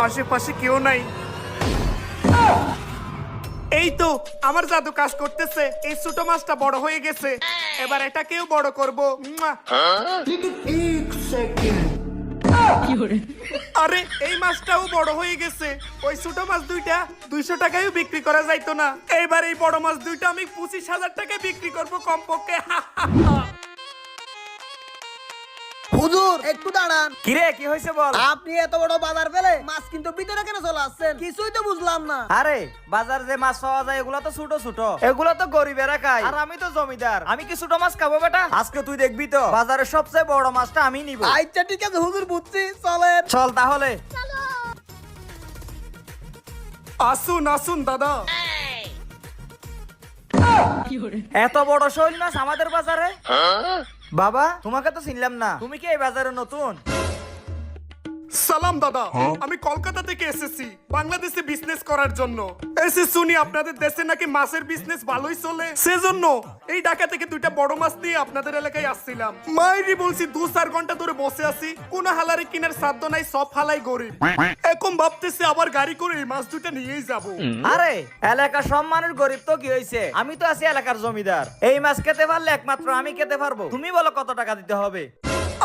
আশেপাশে কেউ নাই। এই তো আমার জাদু কাজ করতেছে। এই ছোট মাছটা বড় হয়ে গেছে, এবার এটাকেও বড় করবো। আরে এই মাছটাও বড় হয়ে গেছে। ওই ছোট মাছ দুইটা 200 টাকায়ও বিক্রি করা যাইতো না, এইবার এই বড় মাছ দুইটা আমি 25,000 টাকায় বিক্রি করবো কমপক্ষে। হুজুর একটু দাঁড়ান। কিরে কি হয়েছে বল। আপনি এত বড় বাজার পেলে মাছ কিন্তু ভিতরে কেন চলে আসছেন? কিছুই তো বুঝলাম না। আরে বাজার যে মাছ পাওয়া যায় এগুলো তো ছোট ছোট, এগুলো তো গরিবেরা খায়, আর আমি তো জমিদার, আমি কি ছোট মাছ খাবো বেটা? আজকে তুই দেখবি তো বাজারের সবচেয়ে বড় মাছটা আমি নিব। আচ্ছা ঠিক আছে হুজুর, বুঝছি, চলেন। চল তাহলে। আসুন আসুন দাদা। এত বড় শৈল মাছ আমাদের বাজারে? বাবা তোমাকে তো চিনলাম না, তুমি কি এই বাজারে নতুন? সালাম দাদা, আমি কলকাতা থেকে এসেছি বাংলাদেশে বিজনেস করার জন্য। এসে শুনি আপনাদের দেশে নাকি মাছের বিজনেস ভালোই চলে, সেজন্য এই ঢাকা থেকে দুইটা বড় মাছ নিয়ে আপনাদের এলাকায় আসছিলাম। মাইরি বলছি 2-4 ঘন্টা ধরে বসে আছি, কোন হালারে কিনার সাধ্য নাই, সব হালাই গরিব। এখন ভাবতেছি আবার গাড়ি করে এই মাছ দুইটা নিয়েই যাব। আরে এলাকার সব মানুষ গরিব তো কি হয়েছে, আমি তো আছি এলাকার জমিদার। এই মাছ খেতে পারলে একমাত্র আমি খেতে পারবো। তুমি বলো কত টাকা দিতে হবে?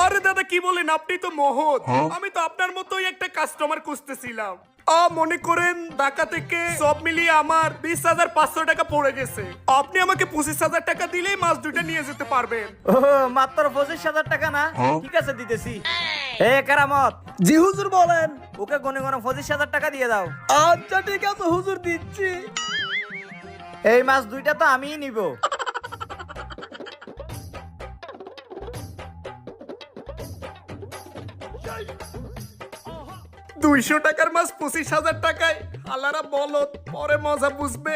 আরে দাদা কি বলেন, আপনি তো মহৎ। আমি তো আপনার মতোই একটা কাস্টমার খুঁজতেছিলাম। মনে করেন ঢাকা থেকে সব মিলিয়ে আমার 20,500 টাকা পড়ে গেছে। আপনি আমাকে 25,000 টাকা দিলেই মাছ দুইটা নিয়ে যেতে পারবেন। ও মাত্র 25,000 টাকা না? ঠিক আছে দিতেছি। এ কেরামত, জি হুজুর বলেন। ওকে গনে গনে 25,000 টাকা দিয়ে দাও। আচ্ছা ঠিক আছে হুজুর, দিচ্ছি। এই মাছ দুইটা তো আমিই নিব। 200 টাকার মাছ 25,000 টাকায়, আলারা বলত, পরে মজা বুঝবে।